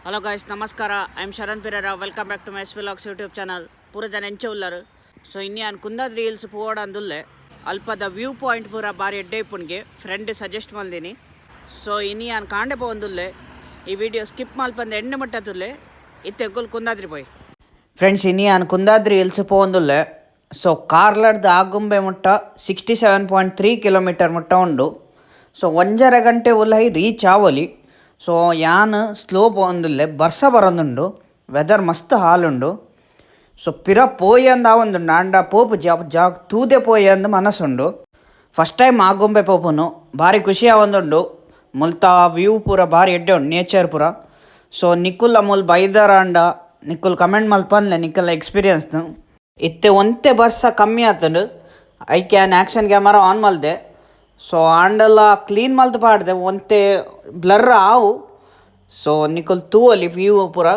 Hello guys ನಮಸ್ಕಾರ. I am Sharan Pereira. Welcome back to my vlogs YouTube channel. ಪೂರ ಜನ ಎಂಚ ಉಳ್ಳರು. ಸೊ ಇನ್ನಿಯಾನ್ ಕುಂದಾದ್ರಿ ಹಿಲ್ಸ್ ಪೋಡ ಅಂದುಲ್ಲೆ ಅಲ್ಪದ ವ್ಯೂ ಪಾಯಿಂಟ್ ಪೂರ ಬಾರಿ ಎಡ್ಡೆ ಇಪ್ಪುನ್ಗೆ ಫ್ರೆಂಡ್ ಸಜೆಸ್ಟ್ ಮಲ್ದಿನಿ. ಸೊ ಇನ್ನಿಯಾನ್ ಕಾಂಡೆ ಪೋಂದುಲ್ಲೆ ಈ ವಿಡಿಯೋ ಸ್ಕಿಪ್ ಮಲ್ಪಂದು ಎಣ್ಣೆ ಮುಟ್ಟತ್ತುಲ್ಲೆ ಇತ್ತೆ ಗುಲ್ ಕುಂದಾದ್ರಿ ಪೋಯ್ ಫ್ರೆಂಡ್ಸ್. ಇನ್ನಿಯಾನ್ ಕುಂದಾದ್ರಿ ಹಿಲ್ಸ್ ಪೋಂದುಲ್ಲೆ. ಸೊ ಕಾರ್ಲಡ್ದು ಆಗುಂಬೆ ಮುಟ್ಟ 67.3 ಕಿಲೋಮೀಟರ್ ಮುಟ್ಟ ಉಂಡು. ಸೊ 1.5 ಗಂಟೆ ಉಲ್ಲೈ ರೀಚ್ ಆವೊಲಿ. ಸೊ ಯಾನ್ ಸ್ಲೋ ಪೋಂದುಲ್ಲೆ ಬರ್ಸ ಬರೋದುಂಡು. ವೆದರ್ ಮಸ್ತ್ ಹಾಲುಂಡು. ಸೊ ಪಿರ ಪೋಯಿ ಅಂದ ಆವೊಂದುಂಡು ಆಂಡ ಪೋಪು ಜಾಗ್ ತೂದೆ ಪೋಯಿ ಅಂದು ಮನಸ್ಸುಂಡು. ಫಸ್ಟ್ ಟೈಮ್ ಆಗುಂಬೆ ಪೋಪುನು ಭಾರಿ ಖುಷಿ ಆವೊಂದುಂಡು. ಮುಲ್ತ ವ್ಯೂ ಪೂರ ಭಾರಿ ಎಡ್ಡೆ ಉಂಡು, ನೇಚರ್ ಪೂರ. ಸೊ ನಿಕ್ಕುಲ್ಲ ಮುಲ್ ಬೈದರ ಅಂಡ ನಿಕ್ಕುಲ್ ಕಮೆಂಟ್ ಮಲ್ಪನ್ಲೆ ನಿಕ್ಕಲ್ಲ ಎಕ್ಸ್ಪೀರಿಯನ್ಸ್ನು ಇತ್ತೆ ಒಂತೆ ಬರ್ಸ ಕಮ್ಮಿ ಆತುಂಡು. I can action camera on ಮಲ್ದೆ. ಸೊ ಆಂಡಲ್ಲ ಕ್ಲೀನ್ ಮಲ್ತು ಪಾಡ್ದೆ ಒಂತೆ ಬ್ಲರ್ ಆವು. ಸೊ ನಿಕ್ಕುಲ್ ತೂವಲಿ ವ್ಯೂ ಪೂರ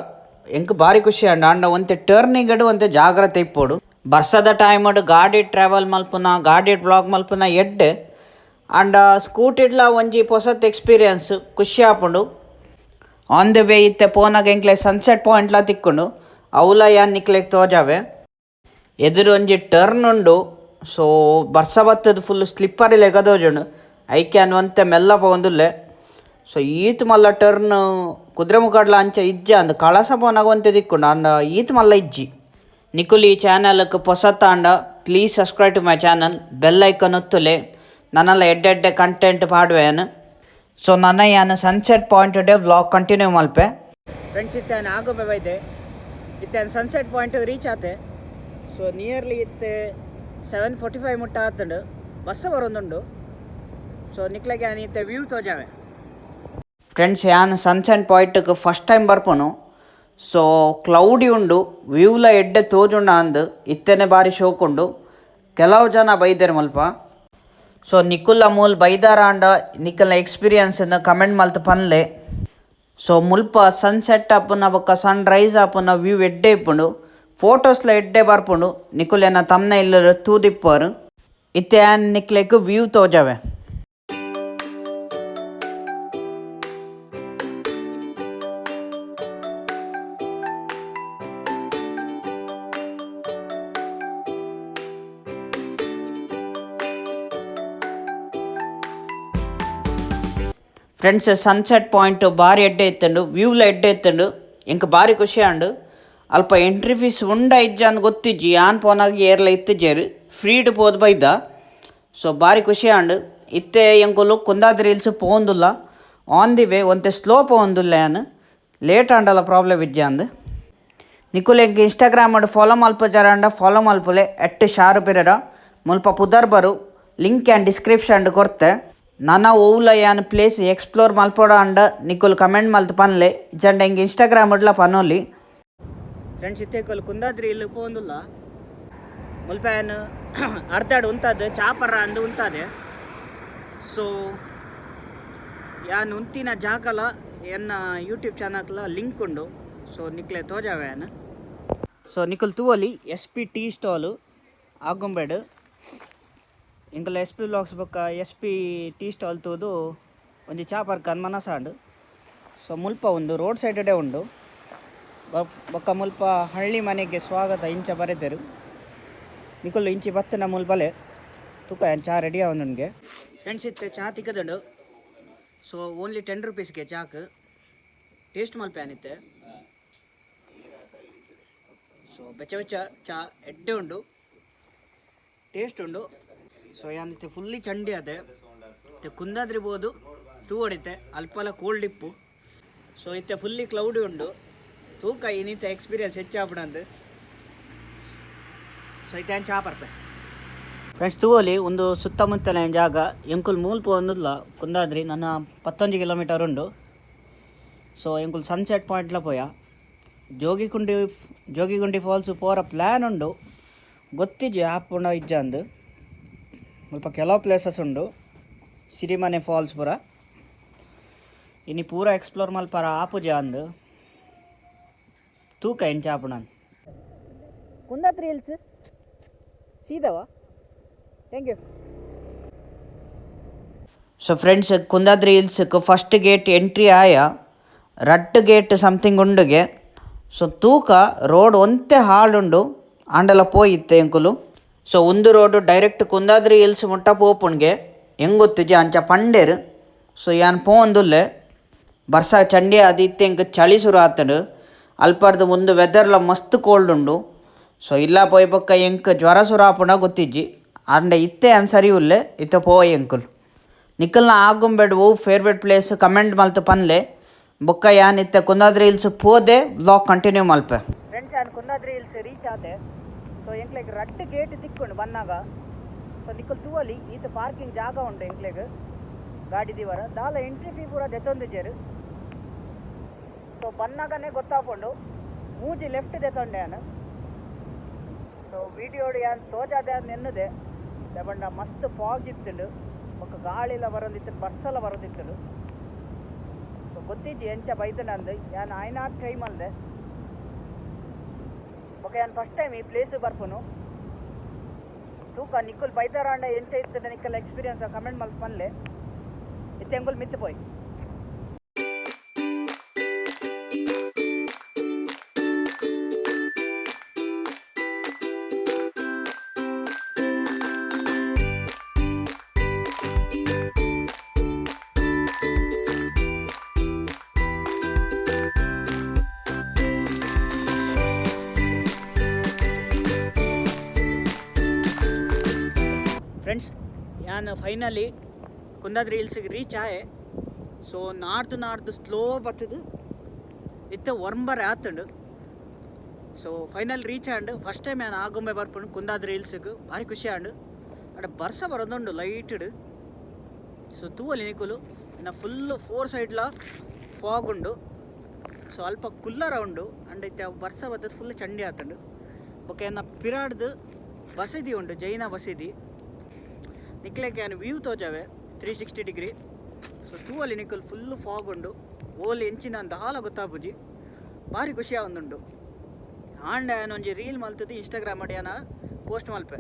ಎಂಕ್ ಭಾರಿ ಖುಷಿ ಆಂಡ ಒಂತೆ ಟರ್ನಿಂಗ್ ಒಂತೆ ಜಾಗ್ರತೆ ಇಪ್ಪೋಡು. ಬರ್ಸದ ಟೈಮಡ್ ಗಾಡಿ ಟ್ರಾವೆಲ್ ಮಲ್ಪುನ ಗಾಡಿ ವ್ಲಾಗ್ ಮಲ್ಪುನ ಎಡ್ಡೆ ಆಂಡ ಸ್ಕೂಟಿಡ್ಲ ಒಂಜಿ ಹೊಸತ್ ಎಕ್ಸ್ಪೀರಿಯನ್ಸ್ ಖುಷಿ ಆಪುಂಡು. ಆನ್ ದ ವೇ ಇತ್ತೆ ಪೋನಾಗ ಎಂಕ್ಲೆ ಸನ್ಸೆಟ್ ಪಾಯಿಂಟ್ಲ ತಿಕ್ಕೊಂಡು ಅವಲ ಯಾನ್ ನಿಕ್ಲೆಗ್ ತೋಜಾವೆ. ಎದುರು ಒಂಜಿ ಟರ್ನ್ ಉಂಡು. ಸೊ ಬರ್ಸ ಬತ್ತದು ಫುಲ್ ಸ್ಲಿಪ್ಪರಿ ಲೆಗದೋಜುಂಡು. ಐ ಕ್ಯಾನ್ ಒಂತೆ ಮೆಲ್ಲ ಪೋಂದುಲ್ಲೆ. ಸೊ ಈತ್ ಮಲ್ಲ ಟರ್ನ್ ಕುದುರೆ ಮುಖಡ್ಲ ಅಂಚ ಇಜ್ಜ ಅಂದ್ ಕಳಸ ಪೋನಾಗ ಒಂತೆ ದಿಕ್ಕುಂಡು ಅಂಡ ಈತ್ ಮಲ್ಲ ಇಜ್ಜಿ. ನಿಕುಲ್ ಈ ಚಾನಲ್ಗೆ ಹೊಸತ್ತ ಅಂಡ please subscribe to my channel. Bell icon ಒತ್ತುಲೆ ನನ್ನೆಲ್ಲ ಎಡ್ಡೆ ಕಂಟೆಂಟ್ ಪಾಡುವೆನು. ಸೊ ನನ್ನ ಯಾನು sunset point day vlog continue ಮಲ್ಪೆ. ಫ್ರೆಂಡ್ಸ್ ಇತ್ತೆ ಆಗುಂಬೆ ಬೈದೆ ಇತ್ತೆ ಸನ್ಸೆಟ್ ಪಾಯಿಂಟ್ ರೀಚ್ ಆತೆ. ಸೊ ನಿಯರ್ಲಿ ಇತ್ತೆ 7:45 ಮುಟ್ಟ ಆತುಂಡು. ಬಸ್ಸ ಬರೋದುಂಡು. ಸೊ ನಿಕ್ಲೆಗೆ ಯಾನ್ ಇತ್ತೆ ವ್ಯೂ ತೋಜಾವೆ. ಫ್ರೆಂಡ್ಸ್ ಯಾನ್ ಸನ್ಸೆಟ್ ಪಾಯಿಂಟ್ಗೆ ಫಸ್ಟ್ ಟೈಮ್ ಬರ್ಪುನು. ಸೊ ಕ್ಲೌಡಿ ಉಂಡು, ವ್ಯೂಲ ಎಡ್ಡೆ ತೋಜುಂಡ ಅಂದು ಇತ್ತೆನೆ ಭಾರಿ ಶೋಕುಂಡು. ಕೆಲವು ಜನ ಬೈದೆರ್ ಮಲ್ಪ. ಸೊ ನಿಕ್ಕುಲ್ಲ ಮೂಲ್ ಬೈದಾರ ಅಂಡ ನಿಕ್ಕಲ್ನ ಎಕ್ಸ್ಪೀರಿಯನ್ಸನ್ನು ಕಮೆಂಟ್ ಮಲ್ತು ಪನ್ಲೆ. ಸೊ ಮುಲ್ಪ ಸನ್ಸೆಟ್ ಆಪುನ ಬೊಕ್ಕ ಸನ್ ರೈಸ್ ಆಪುನ ವ್ಯೂ ಎಡ್ಡೆ ಇಪ್ಪುಂಡು. ಫೋಟೋಸ್ಲ ಎಡ್ಡೆ ಬರ್ಪುಂಡು. ನಿಕ್ಕುಲೆನ ತಮ್ನೆ ಇಲ್ಲ ತೂದಿಪ್ಪರು ಇತ್ತೆ ಆ್ಯನ್ ನಿಕ್ಲೆಗ್ ವ್ಯೂ ತೋಜಾವೆ. ಫ್ರೆಂಡ್ಸ್ ಸನ್ಸೆಟ್ ಪಾಯಿಂಟ್ ಭಾರಿ ಎಡ್ಡೆ ಇತ್ತಂಡು, ವ್ಯೂಲ ಎಡ್ಡೆ ಇತ್ತಂಡು. ಎಂಕ್ ಭಾರಿ ಖುಷಿ ಆಂಡು. ಅಲ್ಪ ಎಂಟ್ರಿ ಫೀಸ್ ಉಂಡ ಇಜ್ಜ ಅಂದ್ ಗೊತ್ತಿಜ್ಜಿ ಯಾನ್ ಪೋನಾಗ ಏರ್ಲ ಇತ್ತಿಜ್ಜೇರು ಫ್ರೀಡ್ ಪೋದು ಬೈದ. ಸೊ ಭಾರಿ ಖುಷಿ ಆಂಡು. ಇತ್ತೆ ಎಂಕುಲು ಕುಂದಾದ್ರಿ ಹಿಲ್ಸ್ ಪೋಂದುಲ್ಲ ಆನ್ ದಿ ವೇ ಒಂತೆ ಸ್ಲೋ ಪೋಂದುಲ್ಲ ಯಾನ್ ಲೇಟ್ ಆಂಡಲ್ಲ ಪ್ರಾಬ್ಲಮ್ ಇಜ್ಜ ಅಂದ್. ನಿಕುಲ್ ಎಂಕ್ ಇನ್ಸ್ಟಾಗ್ರಾಮ್ ಫಾಲೋ ಮಲ್ಪಜಾರ ಅಂಡ ಫಾಲೋ ಮಲ್ಪುಲೆ @ಶಾರು ಪಿರೇರ ಮುಲ್ಪ ಪುದರ್ ಬರು ಲಿಂಕ್ ಆ್ಯಂಡ್ ಡಿಸ್ಕ್ರಿಪ್ಷನ್ ಕೊರ್ತೆ. ನನ್ನ ಓವ್ಲ ಯಾನ್ ಪ್ಲೇಸ್ ಎಕ್ಸ್ಪ್ಲೋರ್ ಮಲ್ಪೋಡ ಅಂಡ ನಿಕುಲ್ ಕಮೆಂಟ್ ಮಲ್ತು ಪನ್ಲೆ ಜಂಡ ಎಂಗೆ ಇನ್ಸ್ಟಾಗ್ರಾಮ್ ಇಡ್ಲ ಪನೋಲಿ. ಫ್ರೆಂಡ್ಸ್ ಇತ್ತೆ ಕುಂದಾದ್ರಿ ಇಲ್ಲಿ ಪೋಂದುಲ್ಲ ಮುಲ್ಪ ಏನು ಅರ್ಧಾಡು ಉಂತದ್ದು ಚಾಪರ ಅಂದು ಉಂತದೆ. ಸೊ ಯಾನ್ ಉಂತಿನ ಜಾಕಲ ಎನ್ನ ಯೂಟ್ಯೂಬ್ ಚಾನಲ್ಲ ಲಿಂಕ್ ಉಂಡು. ಸೊ ನಿಕ್ಲೆ ತೋಜಾವೆ ಯಾನ್. ಸೊ ನಿಕುಲ್ ತೂವಲಿ SP ಟೀ ಸ್ಟಾಲು ಆಗುಂಬೆಡ್ ಇಂಕಲ SP ವ್ಲಾಗ್ಸ್ ಬೊಕ್ಕ SP ಟೀ ಸ್ಟಾಲ್ ತೂದು ಒಂಜಿ ಚಾಪರ್ ಕನ್ಮನ ಸಾಂಡು. ಸೊ ಮುಲ್ಪ ಒಂದು ರೋಡ್ ಸೈಡೇ ಉಂಡು. ಬೊಕ್ಕ ಮುಲ್ಪ ಹಳ್ಳಿ ಮನೆಗೆ ಸ್ವಾಗತ ಇಂಚ ಬರೆತೆರು. ನಿಕುಲ್ ಇಂಚಿ ಬತ್ತನ ಮುಲ್ಪಲೆ ತುಕ ಚಾ ರೆಡಿ ಆವೊಂದುಂಗೆ. ಫ್ರೆಂಡ್ಸ್ ಇತ್ತೆ ಚಾ ತಿಕ್ಕದುಂಡು. ಸೊ ಓನ್ಲಿ 10 ರೂಪೀಸ್ಗೆ ಚಾಕ್ ಟೇಸ್ಟ್ ಮಲ್ಪೇನಿತ್ತೆ. ಸೊ ಬೆಚ್ಚ ಚಾ ಎಡ್ಡೆ ಉಂಡು, ಟೇಸ್ಟ್ ಉಂಡು. ಸೊ ಯಾನಿತ್ತೆ ಫುಲ್ಲಿ ಚಂಡಿ ಅದೆ ಇತ್ತೆ ಕುಂದಾದ್ರಿ ಬೋದು ತೂ ಹೊಡಿತೆ ಅಲ್ಪಲ ಕೋಲ್ಡ್ ಇಪ್ಪು. ಸೊ ಇತ್ತೆ ಫುಲ್ಲಿ ಕ್ಲೌಡಿ ಉಂಡು ತೂಕ ಇನ್ನಿತ್ತೆ ಎಕ್ಸ್ಪೀರಿಯನ್ಸ್ ಹೆಚ್ಚಾಪುಡಂದು. ಸೊ ಇತ್ತೆ ಚಾ ಪರ್ಪೆ. ಫ್ರೆಂಡ್ಸ್ ತೂವಲಿ ಒಂದು ಸುತ್ತಮುತ್ತಲ ಜಾಗ ಎಂಕುಲ್ ಮೂಲ್ ಪೋಂದುಲ್ಲ ಕುಂದಾದ್ರಿ ನನ್ನ 11 ಕಿಲೋಮೀಟರ್ ಉಂಡು. ಸೊ ಎಂಕುಲ್ ಸನ್ಸೆಟ್ ಪಾಯಿಂಟ್ಲ ಪೋಯ ಜೋಗಿಗುಂಡಿ ಫಾಲ್ಸ್ ಪೋರ ಪ್ಲ್ಯಾನ್ ಉಂಡು. ಗೊತ್ತಿಜ್ಜಿ ಆಪುಂಡ ಇಜ್ಜ ಅಂದು ಸ್ವಲ್ಪ ಕೆಲವು ಪ್ಲೇಸಸ್ ಉಂಡು. ಸಿರಿಮನೆ ಫಾಲ್ಸ್ ಪೂರ ಇನ್ನು ಪೂರ ಎಕ್ಸ್ಪ್ಲೋರ್ ಮಲ್ಪರ ಆಪುಜ ಅಂದು ತೂಕ ಎಂಚ ಆಪುಣನ್. ಕುಂದಾದ್ರಿ ಹಿಲ್ಸ್ ಸೀದವಾ. Thank you. So friends Kundadri ಹಿಲ್ಸ್ಗೆ ಫಸ್ಟ್ ಗೇಟ್ ಎಂಟ್ರಿ ಆಯ ರಟ್ಟು ಗೇಟ್ ಸಮಥಿಂಗ್ ಉಂಡುಗೆ. ಸೊ ತೂಕ ರೋಡ್ ಒಂತೆ ಹಾಳುಂಡು ಆಂಡಲ ಪೋಯಿತ್ತೆ ಎಂಕುಲು. ಸೊ ಒಂದು ರೋಡು ಡೈರೆಕ್ಟ್ ಕುಂದಾದ್ರಿ ಹಿಲ್ಸ್ ಮುಟ್ಟ ಪೋಪುಣ್ಗೆ ಹೆಂಗೊತ್ತುಜಿ ಅಂಚ ಪಂಡೇರು. ಸೊ ಯಾನ್ ಪೋಂದುಲ್ಲೆ ಬರ್ಸ ಚಂಡಿ ಅದು ಇತ್ತೆ ಎಂಕ್ ಚಳಿ ಸುರು ಆತಡು. ಅಲ್ಪರ್ದು ಮುಂದೆ ವೆದರ್ಲ ಮಸ್ತ್ ಕೋಲ್ಡ್ ಉಂಡು. ಸೊ ಇಲ್ಲ ಪೋಯ್ ಪಕ್ಕ ಎಂಕ್ ಜ್ವರ ಸುರು ಆಪುಂಡ ಗೊತ್ತಿಜ್ಜಿ ಅಂಡೆ ಇತ್ತೆ ಅನ್ಸರಿ ಉಲ್ಲೆ ಇತ್ತೆ ಪೋಯ್ ಎಂಕುಲು. ನಿಖಲ್ನ ಆಗುಂಬೆಡ್ ಓ ಫೇವ್ರೇಟ್ ಪ್ಲೇಸ್ ಕಮೆಂಟ್ ಮಲ್ತು ಪನ್ಲೆ ಬೊಕ್ಕ ಯಾನ್ ಇತ್ತೆ ಕುಂದಾದ್ರಿ ಹಿಲ್ಸ್ ಪೋದೆ ಬ್ಲಾಗ್ ಕಂಟಿನ್ಯೂ ಮಲ್ಪೆ. ಫ್ರೆಂಡ್ಸ್ ಯಾನ್ ಕುಂದಾದ್ರಿ ಹಿಲ್ಸ್ ರೀಚ್ ಆದೆ. ಸೊ ಎಂಕ್ಲೆಗ್ ರಟ್ಟು ಗೇಟ್ ತಿಕ್ಕೊಂಡು ಬನ್ನಾಗ ಸೊ ನಿಖಲ್ ತೂವಲಿ ಈತ ಪಾರ್ಕಿಂಗ್ ಜಾಗ ಉಂಡು ಎಂಕ್ಲೆಗ್ ಗಾಡಿ ದಿವರ ದಾಲ ಎಂಟ್ರಿ ಫೀ ಪೂರ ದೆತ್ತೊಂದಿಜೇರು. ಸೊ ಬನ್ನಾಗನೇ ಗೊತ್ತಾಪುಂಡು ಮೂಜಿ ಲೆಫ್ಟ್ ದೆತ್ತೊಂಡೆ ಯಾನು. ಸೊ ವಿಡಿಯೋಡು ಯಾನ್ ತೋಜಾದೆ ಅದು ನೆನ್ನದೆ ಬಂಡ ಮಸ್ತ್ ಫಾಗ್ ಇತ್ತುಂಡು ಬೊಕ್ಕ ಗಾಳಿಲ ಬರೋದಿತ್ತು ಬಸ್ಸೆಲ್ಲ ಬರೋದಿತ್ತುಂಡು. ಸೊ ಗೊತ್ತಿಜ್ಜಿ ಎಂಚ ಬೈದನಂದು ಯಾನ್ ಆಯ್ನಾಟ್ ಟ್ರೈ ಮಲ್ದೆ ಬೊಕ್ಕ ಯಾನ್ ಫಸ್ಟ್ ಟೈಮ್ ಈ ಪ್ಲೇಸ್ ಬರ್ಪುನು. ತೂಕ ನಿಕ್ಕುಲ್ ಬೈದಾರಾಂಡ ಎಂಚ ಇರ್ತದೆ ನಿಕ್ಕಲ್ ಎಕ್ಸ್ಪೀರಿಯನ್ಸ್ ಕಮೆಂಟ್ ಮಲ್ತು ಪನ್ಲೆ ಇತ್ತೆ ಎಂಗುಲ್ ಮಿತ್ತು ಪೋಯ್. ಫ್ರೆಂಡ್ಸ್ ಯಾನ್ ಫೈನಲಿ ಕುಂದಾದ್ರಿ ಹಿಲ್ಸಿಗೆ ರೀಚ್ ಆಯೆ. ಸೊ ನಾರ್ದು ಸ್ಲೋ ಬತ್ತದು ಇತ್ತೆ ವರ್ಂಬರ್ ಆತುಂಡು. ಸೊ ಫೈನಲ್ ರೀಚ್ ಆಂಡು ಫಸ್ಟ್ ಟೈಮ್ ಯಾನ್ ಆಗುಂಬೆ ಬರ್ಪುಂಡು ಕುಂದಾದ್ರಿ ಹಿಲ್ಸಿಗೆ ಭಾರಿ ಖುಷಿ ಆಂಡು. ಅಡೆ ಬರ್ಸ ಬರೋದುಂಡು ಲೈಟ್ಡ್. ಸೊ ತೂವಲಿ ನಿಕುಲು ಇನ್ನು ಫುಲ್ಲು 4 ಸೈಡ್ಲ ಫಾಗ್ ಉಂಡು. ಸೊ ಅಲ್ಪ ಕುಲ್ಲರ ಉಂಡು ಅಂಡ್ ಇತ್ತೆ ಬರ್ಸ ಬತ್ತದು ಫುಲ್ ಚಂಡಿ ಆತುಂಡು. ಬೊಕ್ಕ ಏನ ಪಿರಾಡ್ದು ಬಸದಿ ಉಂಡು ಜೈನ ಬಸದಿ ನಿಕ್ಲೆಗೆ ಏನು ವ್ಯೂ ತೋಜಾವೆ 360 ಡಿಗ್ರಿ. ಸೊ ತೂವಲಿ ನಿಕ್ಕಲ್ ಫುಲ್ಲು ಫಾಗ್ ಉಂಡು ಓಲಿ ಎಂಚಿನ ದಾಲ ಗೊತ್ತಾಪುಜಿ ಭಾರಿ ಖುಷಿ ಆವೊಂದುಂಡು. ಆಂಡ ಒಂಜಿ ರೀಲ್ ಮಲ್ತದ್ದು ಇನ್ಸ್ಟಾಗ್ರಾಮ್ ಮಾಡಿ ಯಾನ ಪೋಸ್ಟ್ ಮಲ್ಪೆ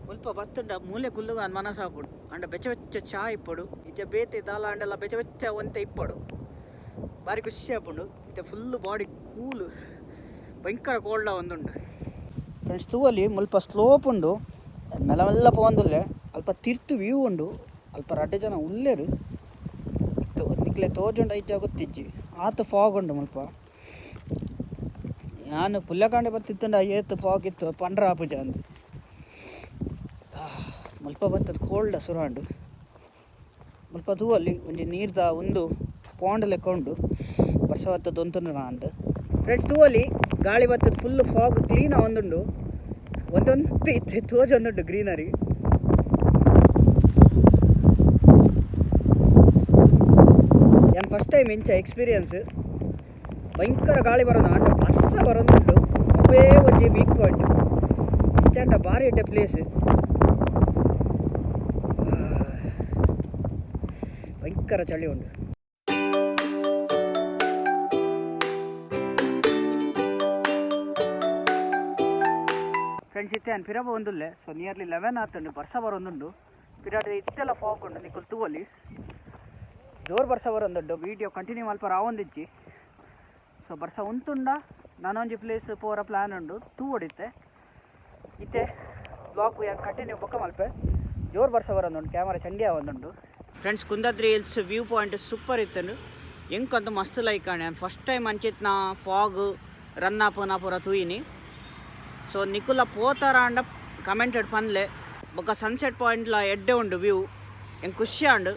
ಮುಲ್ಪ ಬತ್ತುಂಡ ಮೂಲೆ ಕುಲ್ಲುಗ ಅನ್ ಮನಸ ಆಪುಡು ಅಂಡ ಬೆಚ್ಚ ಬೆಚ್ಚ ಚಾ ಇಪ್ಪಡು ಇಜ್ಜ ಬೇತೆ ದಾಲ ಅಂಡೆಲ್ಲ ಬೆಚ್ಚ ಬೆಚ್ಚ ಒಂತೆ ಇಪ್ಪಡು ಭಾರಿ ಖುಷಿ ಆಪುಂಡು. ಇತ್ತೆ ಫುಲ್ಲು ಬಾಡಿ ಕೂಲು ಭಯಂಕರ ಕೋಲ್ಡ ಒಂದುಂಡು. ಫ್ರೆಂಡ್ಸ್ ತೂವಲಿ ಮುಲ್ಪ ಸ್ಲೋಪ್ ಉಂಡು ಮೆಲ್ಲ ಮೆಲ್ಲ ಪೋಂದುಲ್ಲೆ ಅಲ್ಪ ತಿರ್ತು ವ್ಯೂ ಉಂಡು ಅಲ್ಪ ರಡ್ಡೆ ಜನ ಉಲ್ಲೇರು ನಿಕ್ಲೆ ತೋಜುಂಡು ಐಜ ಗೊತ್ತಿಜ್ಜಿ ಆತ ಫಾಗ್ ಉಂಡು ಮುಲ್ಪ. ನಾನು ಪುಲ್ಯಕಾಂಡೆ ಬತ್ತಿತ್ತುಂಡ ಏತು ಫಾಗ್ ಇತ್ತು ಪಂಡ್ರ ಆಪುಜ ಅಂದು ಮುಲ್ಪ ಬತ್ತದ ಕೋಲ್ಡ ಸುರಾಂಡು ಮುಲ್ಪ ತೂವಲ್ಲಿ ಒಂಜಿ ನೀರ್ದ ಒಂದು ಪಾಂಡ್ ಲೆಕ್ಕ ಉಂಡು ವರ್ಷ ಬತ್ತದ ಒಂತುಂಡು ನಾ ಅಂದು. ಫ್ರೆಂಡ್ಸ್ ತೂವಲ್ಲಿ ಗಾಳಿ ಬತ್ತದ ಫುಲ್ ಫಾಗ್ ಕ್ಲೀನ್ ಒಂದುಂಡು ಒಂದೊಂದು ಇತ್ತೆ ತೋಜೊಂದುಂಡು ಗ್ರೀನರಿ. ಯಾನ್ ಫಸ್ಟ್ ಟೈಮ್ ಇಂಚ ಎಕ್ಸ್ಪೀರಿಯನ್ಸ್ ಭಯಂಕರ ಗಾಳಿ ಬರೋದು ಆಂಡ ಬಸ್ಸ ಬರೋದುಂಡು ಅವೇ ಒಂಜಿ ವೀಕ್ ಪಾಯಿಂಟ್ ಇಂಚ ಭಾರಿ ಇಟ್ಟೆ ಪ್ಲೇಸ್ ಭಯಂಕರ ಚಳಿ ಉಂಡು. ಫ್ರೆಂಡ್ಸ್ ಇತ್ತೆ ಪಿರಬ ಒಂದುಲ್ಲೆ. ಸೊ ನಿಯರ್ಲಿ 11 ಆತುಂಡು ಬರ್ಸ ಬರೋದುಂಡು ಪಿರಾಡ್ ಇತ್ತೆಲ್ಲ ಫಾಗ್ ಉಂಡು ನಿಕ್ಕಲ್ ತೂವಲ್ಲಿ ಜೋರು ಬರ್ಸ ಬರೋದುಂಡು. ವೀಡಿಯೋ ಕಂಟಿನ್ಯೂ ಮಲ್ಪ ರಾವೊಂದಿಜ್ಜಿ. ಸೊ ಬರ್ಸ ಉಂತುಂಡ ನಾನೊಂಜಿ ಪ್ಲೇಸ್ ಪೋರ ಪ್ಲ್ಯಾನ್ ಉಂಡು ತೂ ಹೊಡಿತೆ ಇತ್ತೆ ಬ್ಲಾಗ್ ಯಾಕೆ ಕಂಟಿನ್ಯೂ ಬೊಕ್ಕ ಮಲ್ಪೆ ಜೋರು ಬರ್ಸ ಬರೋದುಂಡು ಕ್ಯಾಮರಾ ಚಂಡಿ ಆವೊಂದುಂಡು. Friends Kundadri hills view point super ಇತ್ತಂಡು ಎಂಕಂತೂ ಮಸ್ತ್ ಲೈಕ್ ಆಣೆ. ಫಸ್ಟ್ ಟೈಮ್ ಅಂಚಿತ್ ನಾ ಫಾಗ್ ರನ್ ಆಪುನ ಪೂರ ತೂಯಿನಿ. ಸೊ ನಿಕುಲ ಪೋತಾರ ಅಂಡ ಕಮೆಂಟೆಡ್ ಪನ್ಲೆ ಬೊಕ್ಕ ಸನ್ಸೆಟ್ ಪಾಯಿಂಟ್ಲ ಎಡ್ಡೆ ಉಂಡು ವ್ಯೂ ಹೆಂಗೆ ಖುಷಿ ಆಂಡು.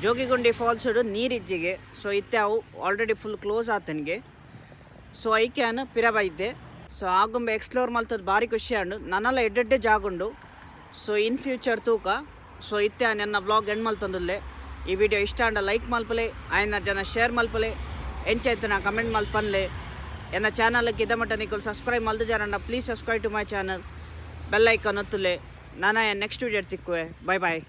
ಜೋಗಿಗುಂಡಿ ಫಾಲ್ಸ್ ನೀರಿಜ್ಜಿಗೆ. ಸೊ ಇತ್ತೆ ಅವು ಆಲ್ರೆಡಿ ಫುಲ್ ಕ್ಲೋಸ್ ಆತನಿಗೆ. ಸೊ ಐಕ್ಯಾನ್ ಪಿರಬ ಇದ್ದೆ. ಸೊ ಆಗುಂಬೆ ಎಕ್ಸ್ಪ್ಲೋರ್ ಮಲ್ತದ್ದು ಭಾರಿ ಖುಷಿ ಆಂಡು ನನ್ನೆಲ್ಲ ಎಡ್ಡೆಡ್ಡೆ ಜಾಗುಂಡು. ಸೊ ಇನ್ ಫ್ಯೂಚರ್ ತೂಕ. ಸೊ ಇತ್ತೆ ನನ್ನ ಬ್ಲಾಗ್ ಎಂಡ್ ಮಲ್ತಂದುಲ್ಲೆ. ಈ ವಿಡಿಯೋ ಇಷ್ಟ ಅಂಡ ಲೈಕ್ ಮಲ್ಪಲೆ ಆಯ್ನ ಜನ ಶೇರ್ ಮಲ್ಪಲೆ ಎಂಚಾಯ್ತು ನಾ ಕಮೆಂಟ್ ಮಲ್ಪನ್ಲೆ. ಎನ್ನ ಚಾನಲ್ಗೆ ಇದ ಮಟ್ಟ ನಿಕುಲು ಸಬ್ಸ್ಕ್ರೈಬ್ ಮಲ್ದು ಜಾರಂಡ please subscribe to my channel bell icon ಒತ್ತುಲೆ. ನಾನು ನೆಕ್ಸ್ಟ್ ವಿಡಿಯೋ ತಿಕ್ಕುವೆ. ಬಾಯ್ ಬಾಯ್.